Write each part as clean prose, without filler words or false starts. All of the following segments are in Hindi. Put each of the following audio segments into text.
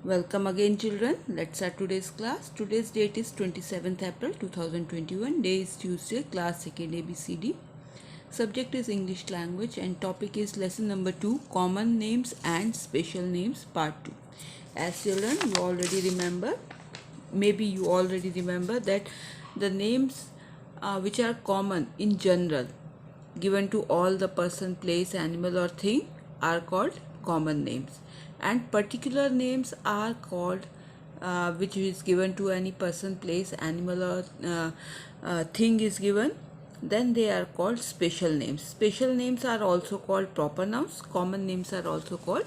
Welcome again children. Let's start today's class. Today's date is 27th April 2021. Day is Tuesday. Class 2nd ABCD. Subject is English language and topic is lesson number 2 common names and special names part 2. As children you already remember, maybe you already remember that the names which are common in general given to all the person, place, animal or thing are called common names, and particular names are called which is given to any person, place, animal or thing is given, then they are called special names. Special names are also called proper nouns. Common names are also called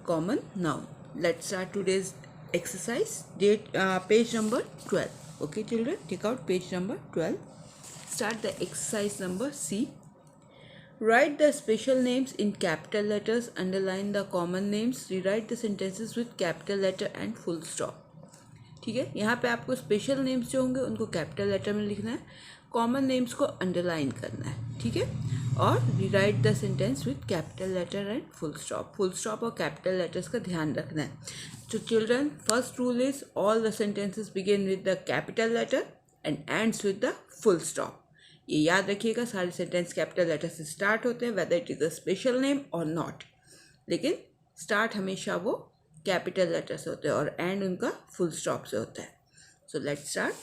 common noun. Let's start today's exercise. Page number 12. Okay children, take out page number 12. Start the exercise number C. Write the special names in capital letters, underline the common names, rewrite the sentences with capital letter and full stop. ठीक है, यहाँ पे आपको स्पेशल नेम्स जो होंगे उनको कैपिटल लेटर में लिखना है, कॉमन नेम्स को अंडरलाइन करना है, ठीक है, और rewrite the sentence with capital letter and full stop. Full stop और कैपिटल लेटर्स का ध्यान रखना है. तो children, first rule is all the sentences begin with the capital letter and ends with the full stop. ये याद रखिएगा, सारे सेंटेंस कैपिटल लेटर से स्टार्ट होते हैं whether it is a special name और नॉट, लेकिन स्टार्ट हमेशा वो कैपिटल लेटर से होते हैं और एंड उनका फुल स्टॉप से होता है. So let's start.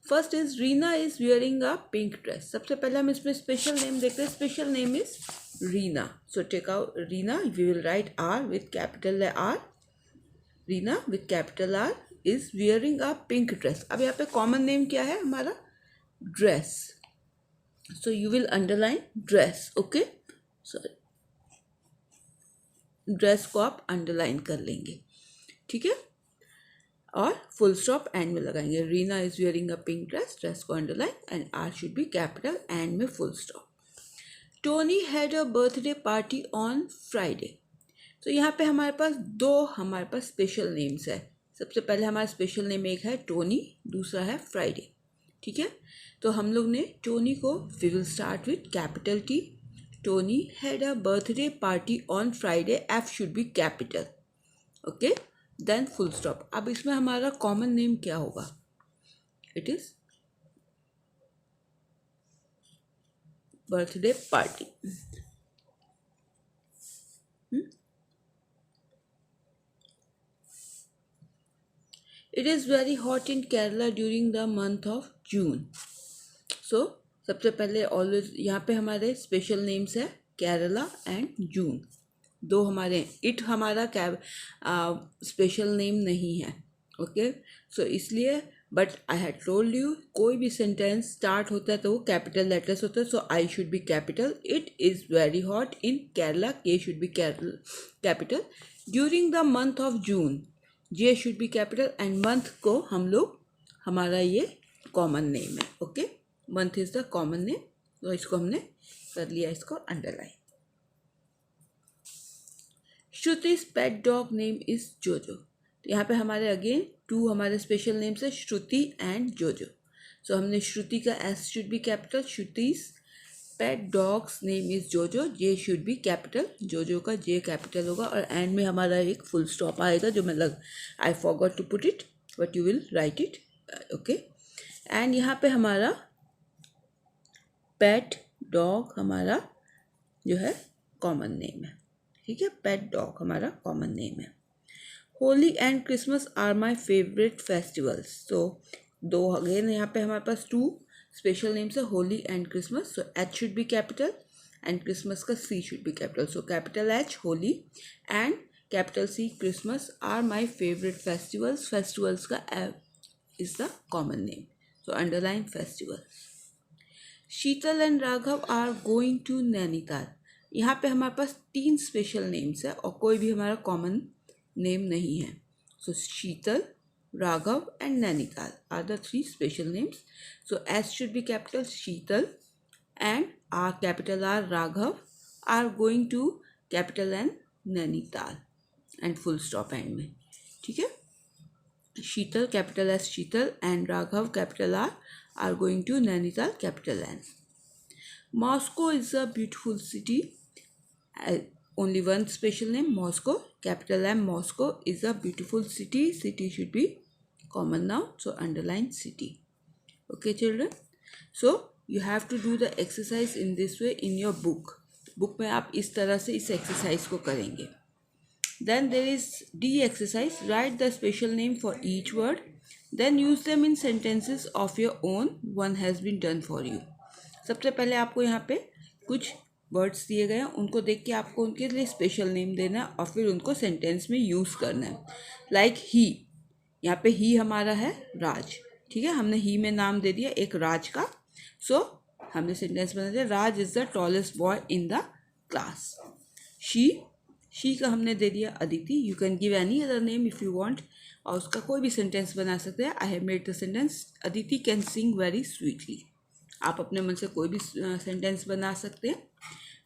First is Reena is wearing a pink dress. सबसे पहले हम इसमें स्पेशल नेम देखते हैं. Special name is Reena. So take out Reena. We will write R with capital R. Reena with capital R is wearing a pink dress. अब यहाँ पे कॉमन नेम क्या है हमारा? Dress. So you will underline dress. Okay, so dress को आप अंडरलाइन कर लेंगे, ठीक है, और फुल स्टॉप एंड में लगाएंगे. Reena is wearing a pink dress, dress को underline and R should be capital, end में full stop. Tony had a birthday party on Friday. तो यहाँ पे हमारे पास स्पेशल नेम्स है. सबसे पहले हमारा स्पेशल नेम एक है टोनी, दूसरा है फ्राइडे, ठीक है. तो हम लोग ने टोनी को we will start with capital T. Tony had a birthday party on Friday. F should be capital. Okay, then full stop. अब इसमें हमारा कॉमन नेम क्या होगा? It is birthday party. It is very hot in Kerala during the month of June. So सबसे पहले ऑलवेज यहाँ पे हमारे स्पेशल नेम्स है केरला एंड जून. दो हमारे. इट हमारा स्पेशल नेम नहीं है. ओके, सो इसलिए, but I had told you, कोई भी सेंटेंस स्टार्ट होता है तो वो कैपिटल लेटर्स होता है. So I should be capital. It is very hot in Kerala, K should be capital. During the month of June, J should be capital, and month को हम लोग, हमारा ये कॉमन नेम है. Okay, month is the common name, तो इसको हमने कर लिया, इसको underline. Shruti's pet dog name is Jojo. तो यहाँ पे हमारे अगेन टू हमारे स्पेशल नेम्स है, श्रुति एंड जोजो. सो हमने श्रुति का S should be capital, Shruti's pet dog's name is Jojo, J should be capital, जोजो का जे कैपिटल होगा, और एंड में हमारा एक फुल स्टॉप आएगा जो मैं I forgot to put it, but you will write it. Okay, and यहाँ पे हमारा पेट डॉग हमारा जो है कॉमन नेम है, ठीक है. पेट डॉग हमारा कॉमन नेम है. Holi and Christmas are my favourite festivals. तो दो अगेन यहाँ पे हमारे पास टू स्पेशल नेम्स है, Holi and Christmas. So H should be capital and Christmas का C should be capital. So capital H Holi and capital C Christmas are my favourite festivals. Festivals का is the common name, so underline festival. Sheetal and Raghav are going to Nainital. यहाँ पे हमारे पास तीन स्पेशल नेम्स है और कोई भी हमारा कॉमन नेम नहीं है. So Sheetal, Raghav and Nainital are the three special names. So S should be capital Sheetal and R capital R Raghav are going to capital N Nainital and full stop end में, ठीक है. Sheetal capital S Sheetal and Raghav capital R going to Nainital capital N. Moscow is a beautiful city. only one special name, Moscow. Capital M, Moscow is a beautiful city. City should be common noun, so underline city. Okay children, so you have to do the exercise in this way in your book. Book में आप इस तरह से इस एक्सरसाइज को करेंगे. Then there is D exercise. Write the special name for each word. Then use them in sentences of your own. One has been done for you. सबसे पहले आपको यहाँ पे कुछ वर्ड्स दिए गए हैं, उनको देख के आपको उनके लिए स्पेशल नेम देना है और फिर उनको सेंटेंस में यूज़ करना है. लाइक ही, यहाँ पे ही हमारा है राज. ठीक है, हमने ही में नाम दे दिया एक राज का. सो हमने सेंटेंस बना दिया, Raj is the tallest boy in the class. She का हमने दे दिया Aditi. You can give any other name if you want, और उसका कोई भी सेंटेंस बना सकते हैं. I have made the sentence, Aditi can sing very sweetly. आप अपने मन से कोई भी सेंटेंस बना सकते हैं.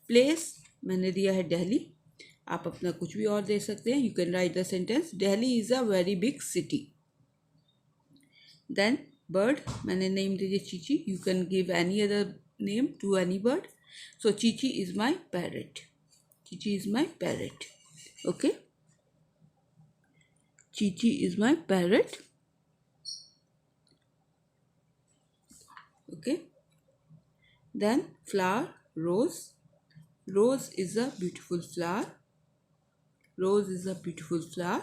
प्लेस मैंने दिया है दिल्ली. आप अपना कुछ भी और दे सकते हैं. You can write the sentence, Delhi is a very big city. Then bird मैंने नेम दे दिया Chichi. You can give any other name to any bird. So Chichi is my parrot. Chichi is my parrot. Okay, Chichi is my parrot. Okay, then flower, rose. Rose is a beautiful flower. Rose is a beautiful flower.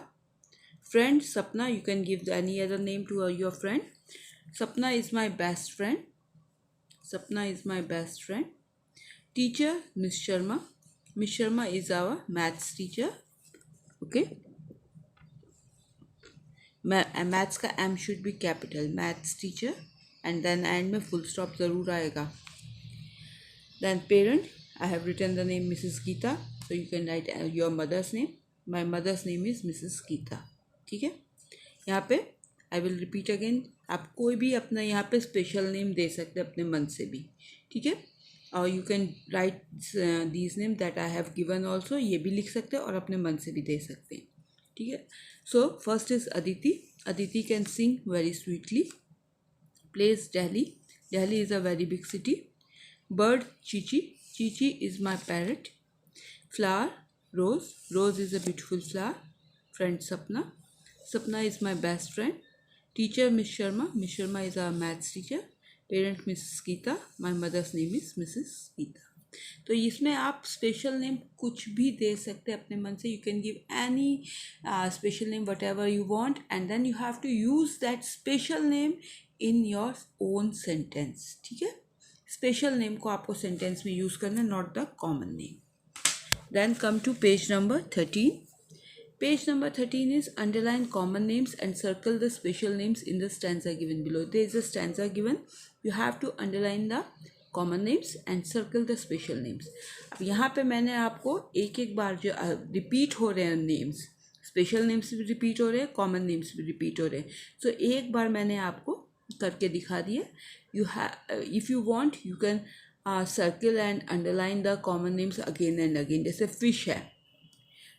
Friend, Sapna. You can give any other name to your friend. Sapna is my best friend. Sapna is my best friend. Teacher, Miss Sharma. Miss Sharma is our maths teacher. Okay, maths का M should be capital. Maths teacher. And then end में full stop ज़रूर आएगा. Then parent, I have written the name Mrs. Geeta, so you can write your mother's name. My mother's name is Mrs. Geeta. ठीक है, यहाँ पे I will repeat again. आप कोई भी अपना यहाँ पे स्पेशल नेम दे सकते हैं अपने मन से भी. ठीक है, और you can write these name that I have given also. ये भी लिख सकते हैं और अपने मन से भी दे सकते हैं. ठीक है, so first is Aditi. Aditi can sing very sweetly. Place, Delhi. Delhi is a very big city. Bird, Chichi. Chichi is my parrot. Flower, rose. Rose is a beautiful flower. Friend, Sapna. Sapna is my best friend. Teacher, Miss Sharma. Miss Sharma is our maths teacher. Parent, Mrs. Geeta. My mother's name is Mrs. Geeta. तो इसमें आप स्पेशल नेम कुछ भी दे सकते हैं अपने मन से. You can give any special name whatever you want, and then you have to use that special name in your own sentence. ठीक है, स्पेशल नेम को आपको सेंटेंस में यूज़ करना, not the common name. Then come to page number 13. Page number 13 is underline common names and circle the special names in the stanza given below. There is a stanza given. You have to underline the common names and circle the special names. अब यहाँ पे मैंने आपको एक एक बार जो रिपीट हो रहे हैं नेम्स, स्पेशल नेम्स भी रिपीट हो रहे हैं, कॉमन नेम्स भी रिपीट हो रहे हैं. सो एक बार मैंने आपको करके दिखा दिया. You if you want you can circle and underline the common names again and again. जैसे फिश है,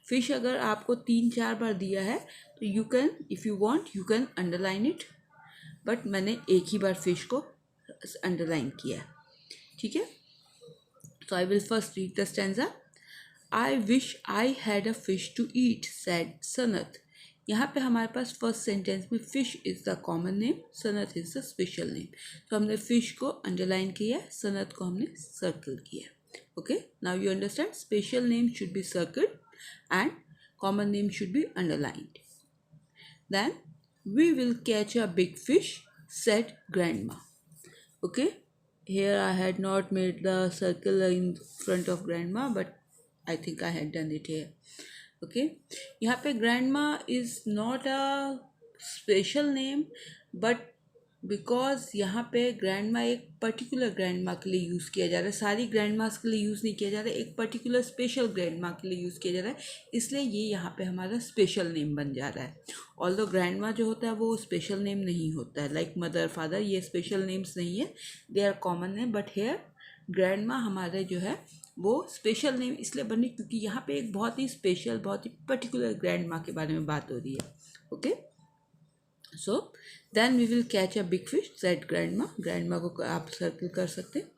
फिश अगर आपको 3-4 बार दिया है तो you can, if you want you can underline it, but मैंने एक ही बार फिश को अंडरलाइन किया है. ठीक है, तो I will first read the stanza. I wish I had a fish to eat said Sanat. यहाँ पे हमारे पास फर्स्ट सेंटेंस में fish is the common name, Sanat is the special name. तो हमने फिश को अंडरलाइन किया है, सनत को हमने सर्कल किया. Okay, now you understand, special name should be circled and common name should be underlined. Then we will catch a big fish, said grandma. Okay, here I had not made the circle in front of grandma, but I think I had done it here. Okay, यहाँ पे grandma is not a special name, but because यहाँ पे ग्रैंड माँ एक पर्टिकुलर ग्रैंड माँ के लिए यूज़ किया जा रहा है. सारी ग्रैंड मास के लिए यूज़ नहीं किया जा रहा है, एक पर्टिकुलर स्पेशल ग्रैंड माँ के लिए यूज़ किया जा रहा है, इसलिए ये यहाँ पे हमारा स्पेशल नेम बन जा रहा है. ऑल्दो ग्रैंड माँ जो होता है वो स्पेशल नेम नहीं होता है, लाइक मदर फादर, ये स्पेशल नेम्स नहीं है, they are common name. But here grandma हमारे जो है वो स्पेशल नेम इसलिए बनी क्योंकि यहाँ पे एक बहुत ही स्पेशल, बहुत ही पर्टिकुलर ग्रैंड माँ के बारे में बात हो रही है. Okay, so then we will catch a big fish, said grandma. Grandma को आप सर्कल कर सकते हैं.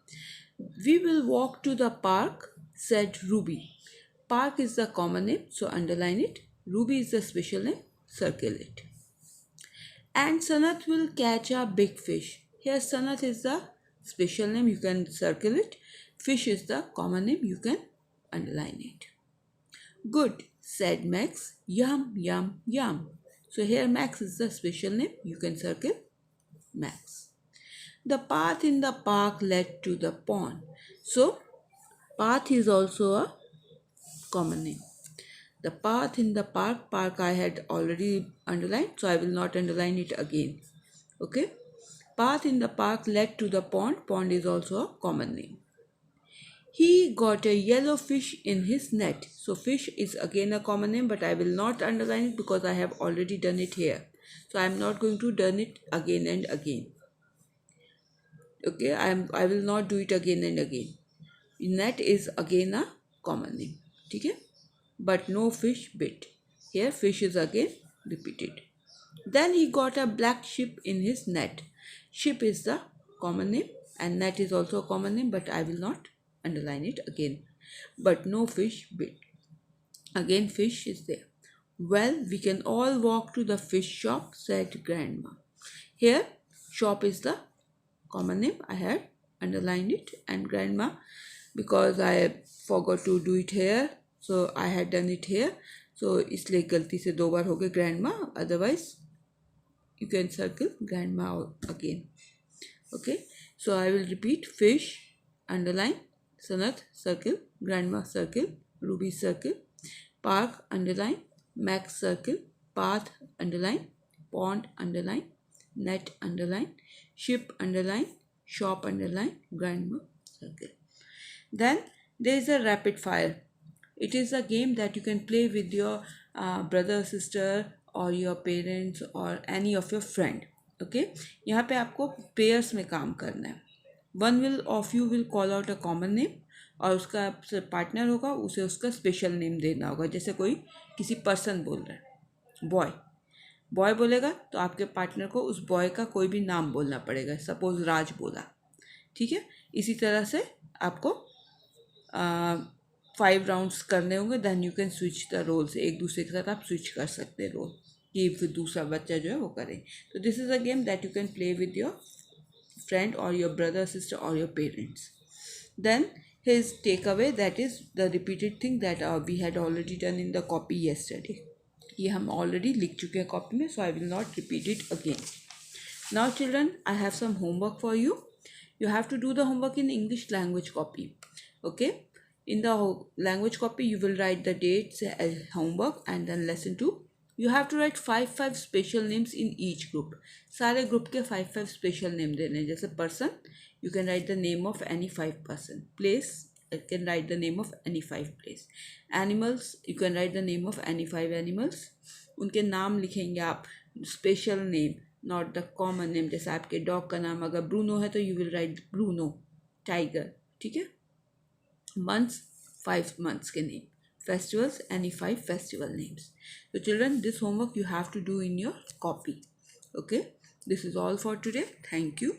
We will walk to the park, said Ruby. Park is the common name, so underline it. Ruby is the special name, circle it. And Sanat will catch a big fish. Here Sanat is the special name, you can circle it. Fish is the common name, you can underline it. Good, said Max. Yum, yum, yum. So here Max is the special name, you can circle Max. The path in the park led to the pond. So path is also a common name. The path in the park I had already underlined, so I will not underline it again. Okay. Path in the park led to the pond is also a common name. He got a yellow fish in his net. So fish is again a common name, but I will not underline it because I have already done it here. So I am not going to done it again and again. Okay, I will not do it again and again. Net is again a common name. Okay, but no fish bit. Here fish is again repeated. Then he got a black sheep in his net. Sheep is the common name and net is also a common name, but I will not underline it again. But no fish bit. Again fish is there. Well, we can all walk to the fish shop, said Grandma. Here shop is the common name. I have underlined it, and Grandma, because I forgot to do it here, so I had done it here. So इसलिए गलती से 2 बार हो गए grandma. Otherwise you can circle grandma again. Okay, so I will repeat: fish, underline; Sanat, circle; grandma, circle; Ruby, circle; park, underline; Max, circle; path, underline; pond, underline; net, underline; ship, underline; shop, underline; grandma, circle. Then there is a rapid fire. It is a game that you can play with your brother, sister or your parents or any of your friend. Okay, यहाँ पे आपको pairs में काम करना है. One will of you will call out a common name और उसका पार्टनर होगा, उसे उसका स्पेशल नेम देना होगा. जैसे कोई किसी पर्सन बोल रहा है, बॉय बोलेगा तो आपके पार्टनर को उस बॉय का कोई भी नाम बोलना पड़ेगा. सपोज राज बोला, ठीक है. इसी तरह से आपको 5 राउंड्स करने होंगे. Then you can switch the roles. एक दूसरे के साथ आप स्विच कर सकते हैं रोल, कि फिर दूसरा बच्चा जो है वो करे. तो this is a game that you can play with your friend or your brother, sister or your parents. Then his takeaway, that is the repeated thing that we had already done in the copy yesterday. ये हम already लिख चुके हैं कॉपी में, so I will not repeat it again. Now children, I have some homework for you. You have to do the homework in English language copy. Okay, in the language copy you will write the dates as homework, and then lesson 2 you have to write 5 special names in each group. सारे ग्रुप के 5 स्पेशल नेम देने हैं. जैसे person, you can write the name of any 5 person. Place, you can write the name of any 5 place. Animals, you can write the name of any 5 animals. उनके नाम लिखेंगे आप, special name, not the common name. जैसे आपके डॉग का नाम अगर ब्रूनो है तो you will right Bruno, tiger. ठीक है. मंथ्स, 5 मंथ्स के name. Festivals, any 5 festival names. So children, this homework you have to do in your copy. Okay, this is all for today. Thank you.